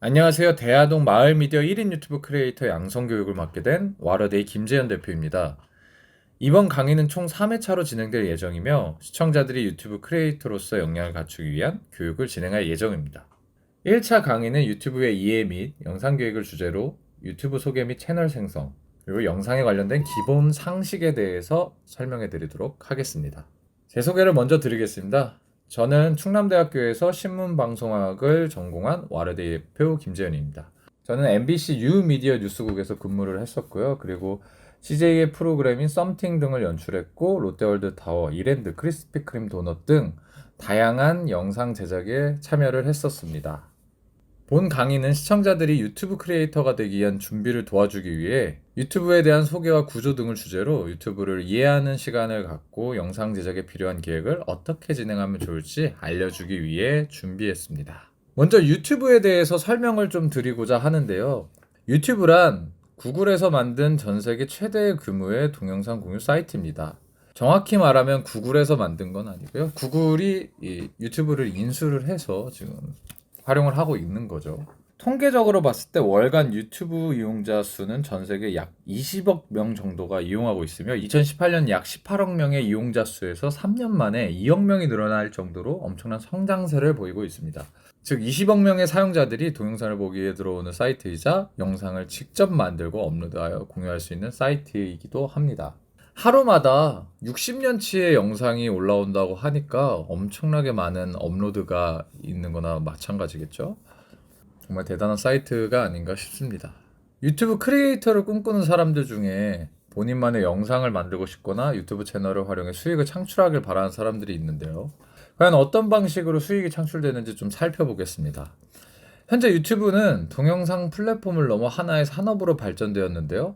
안녕하세요. 대하동 마을미디어 1인 유튜브 크리에이터 양성교육을 맡게 된 와러데이 김재현 대표입니다. 이번 강의는 총 3회차로 진행될 예정이며 시청자들이 유튜브 크리에이터로서 역량을 갖추기 위한 교육을 진행할 예정입니다. 1차 강의는 유튜브의 이해 및 영상 기획을 주제로 유튜브 소개 및 채널 생성, 그리고 영상에 관련된 기본 상식에 대해서 설명해 드리도록 하겠습니다. 제 소개를 먼저 드리겠습니다. 저는 충남대학교에서 신문방송학을 전공한 와르데이 대표 김재현입니다. 저는 MBC 유미디어 뉴스국에서 근무를 했었고요. 그리고 CJ의 프로그램인 썸띵 등을 연출했고 롯데월드 타워, 이랜드, 크리스피 크림 도넛 등 다양한 영상 제작에 참여를 했었습니다. 본 강의는 시청자들이 유튜브 크리에이터가 되기 위한 준비를 도와주기 위해 유튜브에 대한 소개와 구조 등을 주제로 유튜브를 이해하는 시간을 갖고 영상 제작에 필요한 계획을 어떻게 진행하면 좋을지 알려주기 위해 준비했습니다. 먼저 유튜브에 대해서 설명을 좀 드리고자 하는데요. 유튜브란 구글에서 만든 전 세계 최대의 규모의 동영상 공유 사이트입니다. 정확히 말하면 구글에서 만든 건 아니고요. 구글이 이 유튜브를 인수를 해서 지금 활용을 하고 있는 거죠. 통계적으로 봤을 때 월간 유튜브 이용자 수는 전 세계 약 20억 명 정도가 이용하고 있으며 2018년 약 18억 명의 이용자 수에서 3년 만에 2억 명이 늘어날 정도로 엄청난 성장세를 보이고 있습니다. 즉 20억 명의 사용자들이 동영상을 보기 위해 들어오는 사이트이자 영상을 직접 만들고 업로드하여 공유할 수 있는 사이트이기도 합니다. 하루마다 60년치의 영상이 올라온다고 하니까 엄청나게 많은 업로드가 있는 거나 마찬가지겠죠? 정말 대단한 사이트가 아닌가 싶습니다. 유튜브 크리에이터를 꿈꾸는 사람들 중에 본인만의 영상을 만들고 싶거나 유튜브 채널을 활용해 수익을 창출하길 바라는 사람들이 있는데요. 과연 어떤 방식으로 수익이 창출되는지 좀 살펴보겠습니다. 현재 유튜브는 동영상 플랫폼을 넘어 하나의 산업으로 발전되었는데요.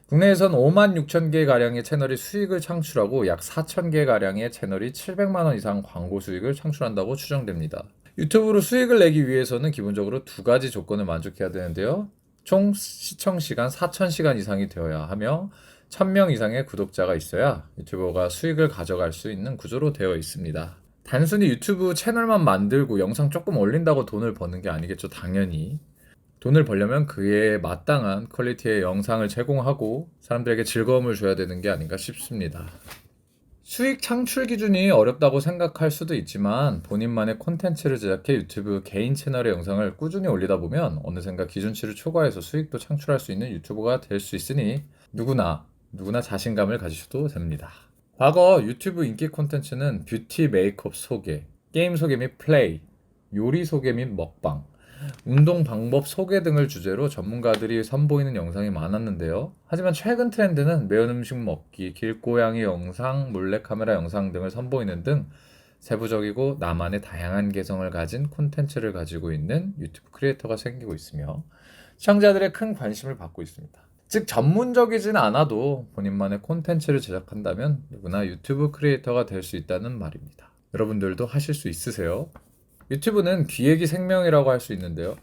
국내에선 5만 6천 개 가량의 채널이 수익을 창출하고 약 4천 개 가량의 채널이 700만 원 이상 광고 수익을 창출한다고 추정됩니다. 유튜브로 수익을 내기 위해서는 기본적으로 두 가지 조건을 만족해야 되는데요. 총 시청 시간 4,000시간 이상이 되어야 하며 1,000명 이상의 구독자가 있어야 유튜버가 수익을 가져갈 수 있는 구조로 되어 있습니다. 단순히 유튜브 채널만 만들고 영상 조금 올린다고 돈을 버는 게 아니겠죠, 당연히. 돈을 벌려면 그에 마땅한 퀄리티의 영상을 제공하고 사람들에게 즐거움을 줘야 되는 게 아닌가 싶습니다. 수익 창출 기준이 어렵다고 생각할 수도 있지만 본인만의 콘텐츠를 제작해 유튜브 개인 채널의 영상을 꾸준히 올리다 보면 어느샌가 기준치를 초과해서 수익도 창출할 수 있는 유튜버가 될 수 있으니 누구나 자신감을 가지셔도 됩니다. 과거 유튜브 인기 콘텐츠는 뷰티 메이크업 소개, 게임 소개 및 플레이, 요리 소개 및 먹방, 운동 방법 소개 등을 주제로 전문가들이 선보이는 영상이 많았는데요. 하지만 최근 트렌드는 매운 음식 먹기, 길고양이 영상, 몰래카메라 영상 등을 선보이는 등 세부적이고 나만의 다양한 개성을 가진 콘텐츠를 가지고 있는 유튜브 크리에이터가 생기고 있으며 시청자들의 큰 관심을 받고 있습니다. 즉 전문적이진 않아도 본인만의 콘텐츠를 제작한다면 누구나 유튜브 크리에이터가 될 수 있다는 말입니다. 여러분들도 하실 수 있으세요? 유튜브는 기획이 생명이라고 할 수 있는데요.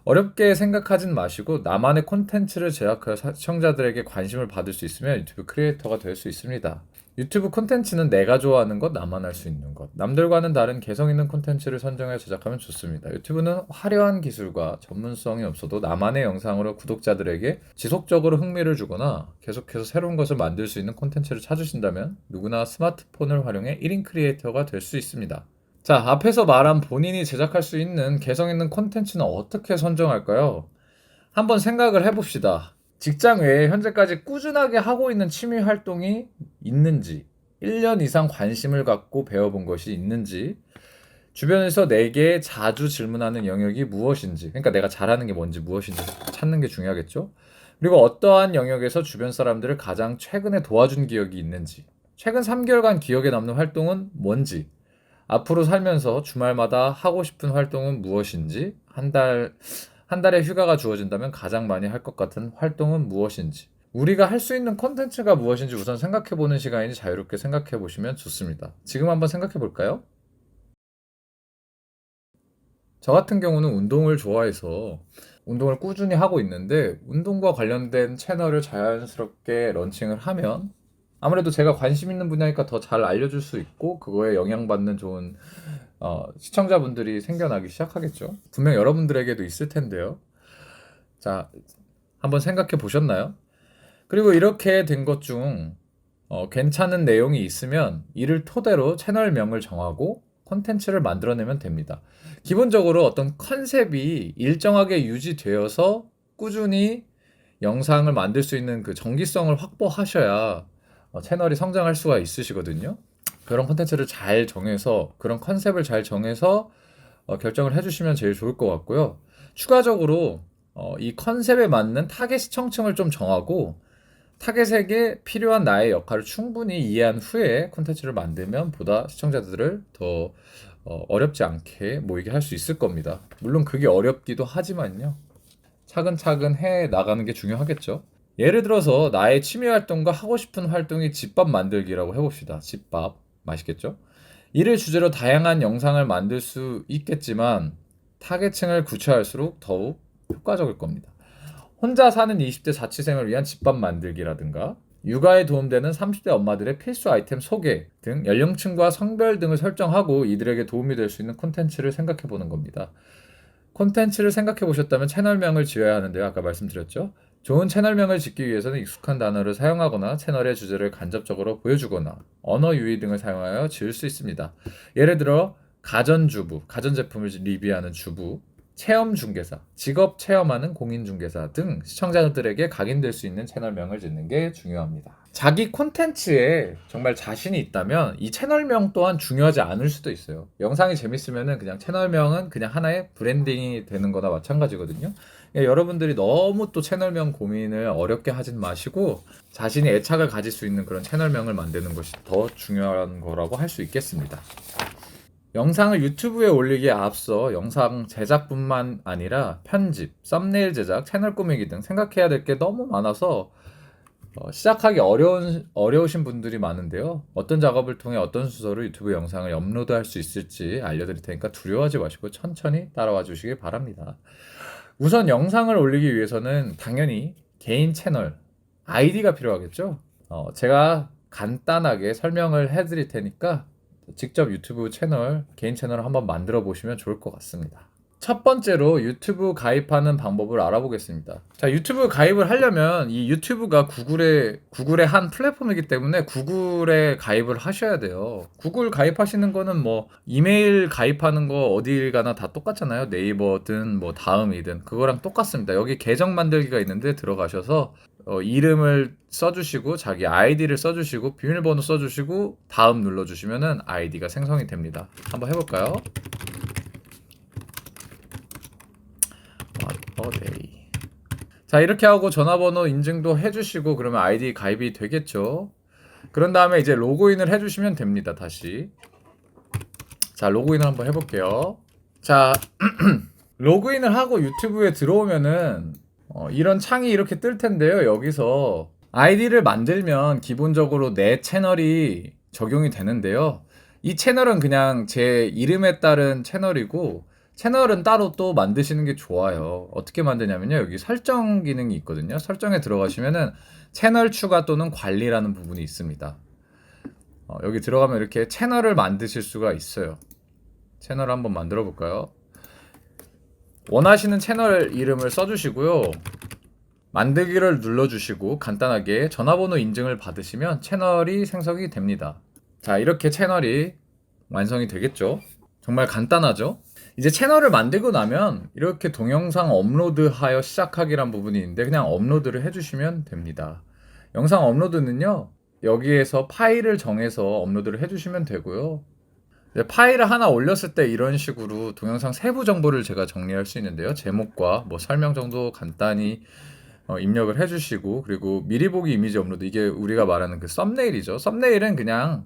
어렵게 생각하진 마시고 나만의 콘텐츠를 제작하여 시청자들에게 관심을 받을 수 있으면 유튜브 크리에이터가 될 수 있습니다. 유튜브 콘텐츠는 내가 좋아하는 것, 나만 할 수 있는 것. 남들과는 다른 개성 있는 콘텐츠를 선정해 제작하면 좋습니다. 유튜브는 화려한 기술과 전문성이 없어도 나만의 영상으로 구독자들에게 지속적으로 흥미를 주거나 계속해서 새로운 것을 만들 수 있는 콘텐츠를 찾으신다면 누구나 스마트폰을 활용해 1인 크리에이터가 될 수 있습니다. 자, 앞에서 말한 본인이 제작할 수 있는 개성 있는 콘텐츠는 어떻게 선정할까요? 한번 생각을 해봅시다. 직장 외에 현재까지 꾸준하게 하고 있는 취미 활동이 있는지, 1년 이상 관심을 갖고 배워본 것이 있는지, 주변에서 내게 자주 질문하는 영역이 무엇인지, 그러니까 내가 잘하는 게 뭔지 무엇인지 찾는 게 중요하겠죠? 그리고 어떠한 영역에서 주변 사람들을 가장 최근에 도와준 기억이 있는지, 최근 3개월간 기억에 남는 활동은 뭔지, 앞으로 살면서 주말마다 하고 싶은 활동은 무엇인지, 한 달에 휴가가 주어진다면 가장 많이 할 것 같은 활동은 무엇인지, 우리가 할 수 있는 콘텐츠가 무엇인지 우선 생각해보는 시간이니 자유롭게 생각해보시면 좋습니다. 지금 한번 생각해볼까요? 저 같은 경우는 운동을 좋아해서 운동을 꾸준히 하고 있는데 운동과 관련된 채널을 자연스럽게 런칭을 하면 아무래도 제가 관심 있는 분야니까 더 잘 알려줄 수 있고 그거에 영향받는 좋은 시청자분들이 생겨나기 시작하겠죠. 분명 여러분들에게도 있을 텐데요. 자, 한번 생각해 보셨나요? 그리고 이렇게 된 것 중 괜찮은 내용이 있으면 이를 토대로 채널명을 정하고 콘텐츠를 만들어내면 됩니다. 기본적으로 어떤 컨셉이 일정하게 유지되어서 꾸준히 영상을 만들 수 있는 그 정기성을 확보하셔야 채널이 성장할 수가 있으시거든요. 그런 콘텐츠를 잘 정해서, 그런 컨셉을 잘 정해서 결정을 해주시면 제일 좋을 것 같고요. 추가적으로 이 컨셉에 맞는 타겟 시청층을 좀 정하고 타겟에게 필요한 나의 역할을 충분히 이해한 후에 콘텐츠를 만들면 보다 시청자들을 더 어렵지 않게 모이게 할 수 있을 겁니다. 물론 그게 어렵기도 하지만요. 차근차근 해 나가는 게 중요하겠죠. 예를 들어서 나의 취미 활동과 하고 싶은 활동이 집밥 만들기라고 해봅시다. 집밥. 맛있겠죠? 이를 주제로 다양한 영상을 만들 수 있겠지만 타겟층을 구체화할수록 더욱 효과적일 겁니다. 혼자 사는 20대 자취생을 위한 집밥 만들기라든가 육아에 도움되는 30대 엄마들의 필수 아이템 소개 등 연령층과 성별 등을 설정하고 이들에게 도움이 될 수 있는 콘텐츠를 생각해 보는 겁니다. 콘텐츠를 생각해 보셨다면 채널명을 지어야 하는데요. 아까 말씀드렸죠. 좋은 채널명을 짓기 위해서는 익숙한 단어를 사용하거나 채널의 주제를 간접적으로 보여주거나 언어 유희 등을 사용하여 지을 수 있습니다. 예를 들어 가전주부, 가전제품을 리뷰하는 주부, 체험중개사, 직업 체험하는 공인중개사 등 시청자들에게 각인될 수 있는 채널명을 짓는 게 중요합니다. 자기 콘텐츠에 정말 자신이 있다면 이 채널명 또한 중요하지 않을 수도 있어요. 영상이 재밌으면 그냥 채널명은 그냥 하나의 브랜딩이 되는 거나 마찬가지거든요. 여러분들이 너무 또 채널명 고민을 어렵게 하진 마시고 자신이 애착을 가질 수 있는 그런 채널명을 만드는 것이 더 중요한 거라고 할 수 있겠습니다. 영상을 유튜브에 올리기에 앞서 영상 제작뿐만 아니라 편집, 썸네일 제작, 채널 꾸미기 등 생각해야 될 게 너무 많아서 시작하기 어려우신 분들이 많은데요. 어떤 작업을 통해 어떤 순서로 유튜브 영상을 업로드할 수 있을지 알려드릴 테니까 두려워하지 마시고 천천히 따라와 주시기 바랍니다. 우선 영상을 올리기 위해서는 당연히 개인 채널, 아이디가 필요하겠죠. 제가 간단하게 설명을 해드릴 테니까 직접 유튜브 채널, 개인 채널을 한번 만들어 보시면 좋을 것 같습니다. 첫 번째로 유튜브 가입하는 방법을 알아보겠습니다. 자, 유튜브 가입을 하려면 이 유튜브가 구글의 한 플랫폼이기 때문에 구글에 가입을 하셔야 돼요. 구글 가입하시는 거는 뭐 이메일 가입하는 거 어딜 가나 다 똑같잖아요. 네이버든 뭐 다음이든 그거랑 똑같습니다. 여기 계정 만들기가 있는데 들어가셔서 이름을 써주시고 자기 아이디를 써주시고 비밀번호 써주시고 다음 눌러주시면은 아이디가 생성이 됩니다. 한번 해볼까요? 자, 이렇게 하고 전화번호 인증도 해주시고 그러면 아이디 가입이 되겠죠. 그런 다음에 이제 로그인을 해주시면 됩니다. 다시 자, 로그인을 한번 해볼게요. 자, 로그인을 하고 유튜브에 들어오면은 이런 창이 이렇게 뜰 텐데요. 여기서 아이디를 만들면 기본적으로 내 채널이 적용이 되는데요. 이 채널은 그냥 제 이름에 따른 채널이고 채널은 따로 또 만드시는 게 좋아요. 어떻게 만드냐면요. 여기 설정 기능이 있거든요. 설정에 들어가시면은 채널 추가 또는 관리라는 부분이 있습니다. 여기 들어가면 이렇게 채널을 만드실 수가 있어요. 채널을 한번 만들어 볼까요? 원하시는 채널 이름을 써주시고요. 만들기를 눌러주시고 간단하게 전화번호 인증을 받으시면 채널이 생성이 됩니다. 자, 이렇게 채널이 완성이 되겠죠. 정말 간단하죠. 이제 채널을 만들고 나면 이렇게 동영상 업로드하여 시작하기란 부분이 있는데 그냥 업로드를 해주시면 됩니다. 영상 업로드는요, 여기에서 파일을 정해서 업로드를 해주시면 되고요. 파일을 하나 올렸을 때 이런 식으로 동영상 세부 정보를 제가 정리할 수 있는데요. 제목과 뭐 설명 정도 간단히 입력을 해주시고, 그리고 미리 보기 이미지 업로드, 이게 우리가 말하는 그 썸네일이죠. 썸네일은 그냥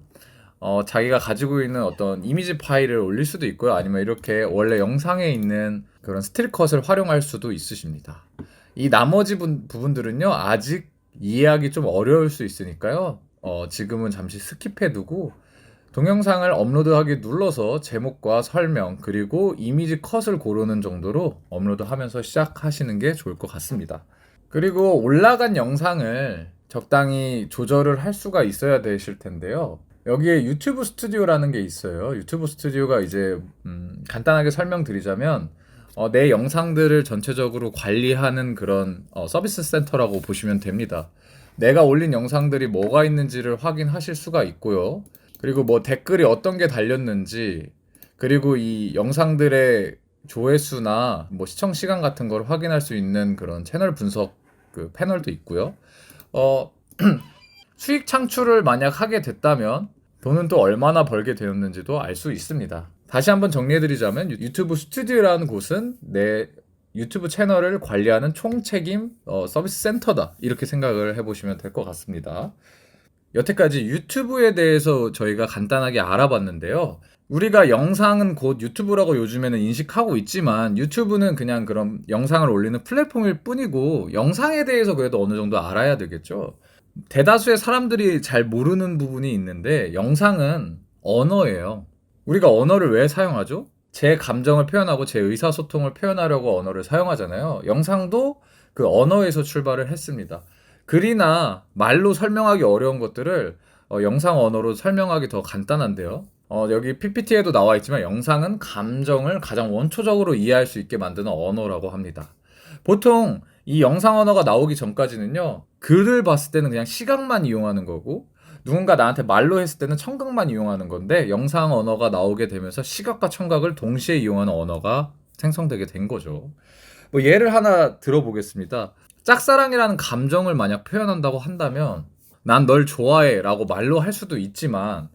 자기가 가지고 있는 어떤 이미지 파일을 올릴 수도 있고요. 아니면 이렇게 원래 영상에 있는 그런 스틸컷을 활용할 수도 있으십니다. 이 나머지 부분들은요, 아직 이해하기 좀 어려울 수 있으니까요. 지금은 잠시 스킵해 두고 동영상을 업로드하기 눌러서 제목과 설명 그리고 이미지 컷을 고르는 정도로 업로드하면서 시작하시는 게 좋을 것 같습니다. 그리고 올라간 영상을 적당히 조절을 할 수가 있어야 되실 텐데요. 여기에 유튜브 스튜디오라는 게 있어요. 유튜브 스튜디오가 이제 간단하게 설명드리자면 내 영상들을 전체적으로 관리하는 그런 서비스 센터라고 보시면 됩니다. 내가 올린 영상들이 뭐가 있는지를 확인하실 수가 있고요. 그리고 뭐 댓글이 어떤 게 달렸는지, 그리고 이 영상들의 조회수나 뭐 시청 시간 같은 걸 확인할 수 있는 그런 채널 분석 그 패널도 있고요. 어, 수익 창출을 만약 하게 됐다면 돈은 또 얼마나 벌게 되었는지도 알 수 있습니다. 다시 한번 정리해드리자면 유튜브 스튜디오라는 곳은 내 유튜브 채널을 관리하는 총책임 서비스 센터다, 이렇게 생각을 해보시면 될 것 같습니다. 여태까지 유튜브에 대해서 저희가 간단하게 알아봤는데요. 우리가 영상은 곧 유튜브라고 요즘에는 인식하고 있지만 유튜브는 그냥 그런 영상을 올리는 플랫폼일 뿐이고 영상에 대해서 그래도 어느 정도 알아야 되겠죠. 대다수의 사람들이 잘 모르는 부분이 있는데 영상은 언어예요. 우리가 언어를 왜 사용하죠? 제 감정을 표현하고 제 의사소통을 표현하려고 언어를 사용하잖아요. 영상도 그 언어에서 출발을 했습니다. 글이나 말로 설명하기 어려운 것들을 영상 언어로 설명하기 더 간단한데요. 여기 PPT에도 나와 있지만 영상은 감정을 가장 원초적으로 이해할 수 있게 만드는 언어라고 합니다. 보통 이 영상 언어가 나오기 전까지는요, 글을 봤을 때는 그냥 시각만 이용하는 거고, 누군가 나한테 말로 했을 때는 청각만 이용하는 건데, 영상 언어가 나오게 되면서 시각과 청각을 동시에 이용하는 언어가 생성되게 된 거죠. 뭐 예를 하나 들어보겠습니다. 짝사랑이라는 감정을 만약 표현한다고 한다면, 난 널 좋아해 라고 말로 할 수도 있지만,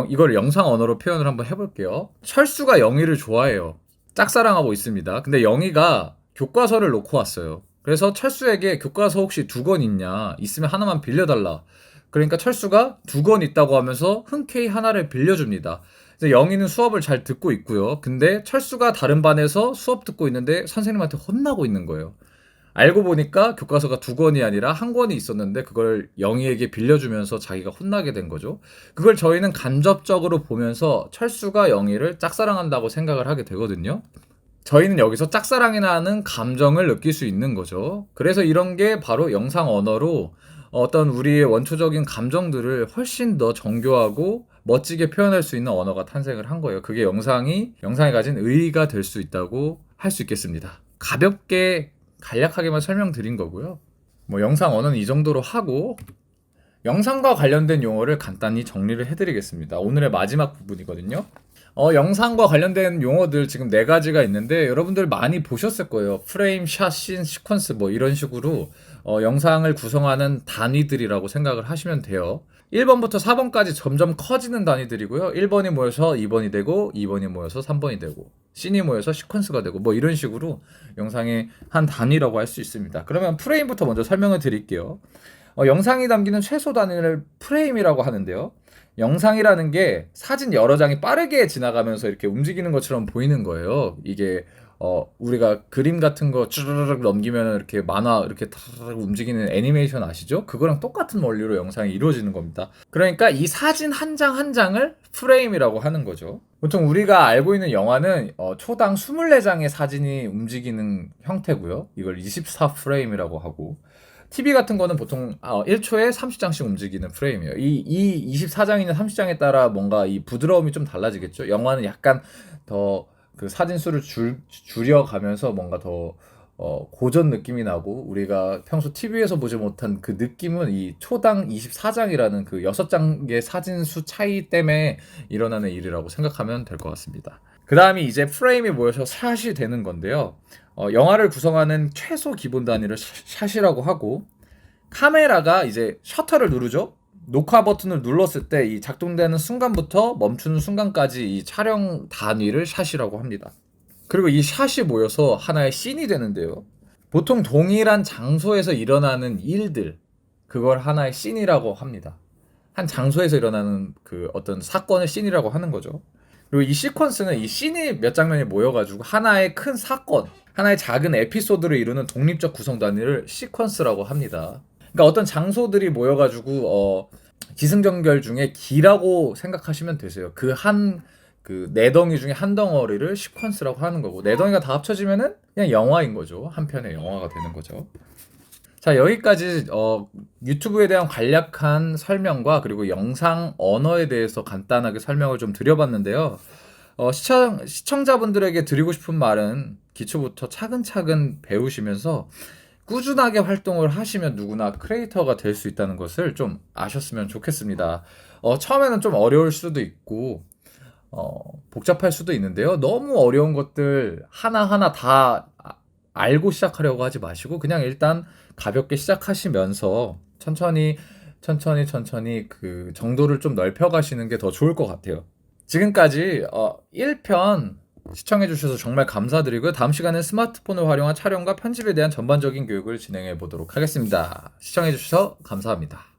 이걸 영상 언어로 표현을 한번 해볼게요. 철수가 영희를 좋아해요. 짝사랑하고 있습니다. 근데 영희가 교과서를 놓고 왔어요. 그래서 철수에게 교과서 혹시 2권 있냐? 있으면 하나만 빌려달라. 그러니까 철수가 2권 있다고 하면서 흔쾌히 하나를 빌려줍니다. 그래서 영희는 수업을 잘 듣고 있고요. 근데 철수가 다른 반에서 수업 듣고 있는데 선생님한테 혼나고 있는 거예요. 알고 보니까 교과서가 2권이 아니라 1권이 있었는데 그걸 영희에게 빌려주면서 자기가 혼나게 된 거죠. 그걸 저희는 간접적으로 보면서 철수가 영희를 짝사랑한다고 생각을 하게 되거든요. 저희는 여기서 짝사랑이라는 감정을 느낄 수 있는 거죠. 그래서 이런 게 바로 영상 언어로 어떤 우리의 원초적인 감정들을 훨씬 더 정교하고 멋지게 표현할 수 있는 언어가 탄생을 한 거예요. 그게 영상에 가진 의의가 될 수 있다고 할 수 있겠습니다. 가볍게 간략하게만 설명드린 거고요. 뭐 영상 언어는 이 정도로 하고, 영상과 관련된 용어를 간단히 정리를 해드리겠습니다. 오늘의 마지막 부분이거든요. 영상과 관련된 용어들 지금 4가지가 있는데 여러분들 많이 보셨을 거예요. 프레임, 샷, 씬, 시퀀스 뭐 이런 식으로 영상을 구성하는 단위들이라고 생각을 하시면 돼요. 1번부터 4번까지 점점 커지는 단위들이고요. 1번이 모여서 2번이 되고 2번이 모여서 3번이 되고 씬이 모여서 시퀀스가 되고 뭐 이런 식으로 영상의 한 단위라고 할 수 있습니다. 그러면 프레임부터 먼저 설명을 드릴게요. 영상이 담기는 최소 단위를 프레임이라고 하는데요. 영상이라는 게 사진 여러 장이 빠르게 지나가면서 이렇게 움직이는 것처럼 보이는 거예요. 이게 우리가 그림 같은 거 쭈르륵 넘기면 이렇게 만화 이렇게 타르르 움직이는 애니메이션 아시죠? 그거랑 똑같은 원리로 영상이 이루어지는 겁니다. 그러니까 이 사진 한 장 한 장을 프레임이라고 하는 거죠. 보통 우리가 알고 있는 영화는 초당 24장의 사진이 움직이는 형태고요. 이걸 24프레임이라고 하고, TV 같은 거는 보통 1초에 30장씩 움직이는 프레임이에요. 이 24장이나 30장에 따라 뭔가 이 부드러움이 좀 달라지겠죠. 영화는 약간 더 그 사진 수를 줄여가면서 뭔가 더 고전 느낌이 나고, 우리가 평소 TV에서 보지 못한 그 느낌은 이 초당 24장이라는 그 6장의 사진 수 차이 때문에 일어나는 일이라고 생각하면 될 것 같습니다. 그 다음이 이제 프레임이 모여서 샷이 되는 건데요. 영화를 구성하는 최소 기본 단위를 샷이라고 하고, 카메라가 이제 셔터를 누르죠. 녹화 버튼을 눌렀을 때 이 작동되는 순간부터 멈추는 순간까지 이 촬영 단위를 샷이라고 합니다. 그리고 이 샷이 모여서 하나의 씬이 되는데요. 보통 동일한 장소에서 일어나는 일들, 그걸 하나의 씬이라고 합니다. 한 장소에서 일어나는 그 어떤 사건을 씬이라고 하는 거죠. 그리고 이 시퀀스는 이 씬이 몇 장면이 모여가지고 하나의 큰 사건, 하나의 작은 에피소드를 이루는 독립적 구성 단위를 시퀀스라고 합니다. 그러니까 어떤 장소들이 모여가지고 기승전결 중에 기라고 생각하시면 되세요. 그 네 덩이 중에 한 덩어리를 시퀀스라고 하는 거고, 네 덩이가 다 합쳐지면은 그냥 영화인 거죠. 한 편의 영화가 되는 거죠. 자, 여기까지 유튜브에 대한 간략한 설명과 그리고 영상 언어에 대해서 간단하게 설명을 좀 드려봤는데요. 시청자분들에게 드리고 싶은 말은 기초부터 차근차근 배우시면서 꾸준하게 활동을 하시면 누구나 크리에이터가 될 수 있다는 것을 좀 아셨으면 좋겠습니다. 처음에는 좀 어려울 수도 있고 복잡할 수도 있는데요. 너무 어려운 것들 하나하나 다 알고 시작하려고 하지 마시고 그냥 일단 가볍게 시작하시면서 천천히 그 정도를 좀 넓혀 가시는 게 더 좋을 것 같아요. 지금까지 1편 시청해 주셔서 정말 감사드리고요. 다음 시간엔 스마트폰을 활용한 촬영과 편집에 대한 전반적인 교육을 진행해 보도록 하겠습니다. 시청해 주셔서 감사합니다.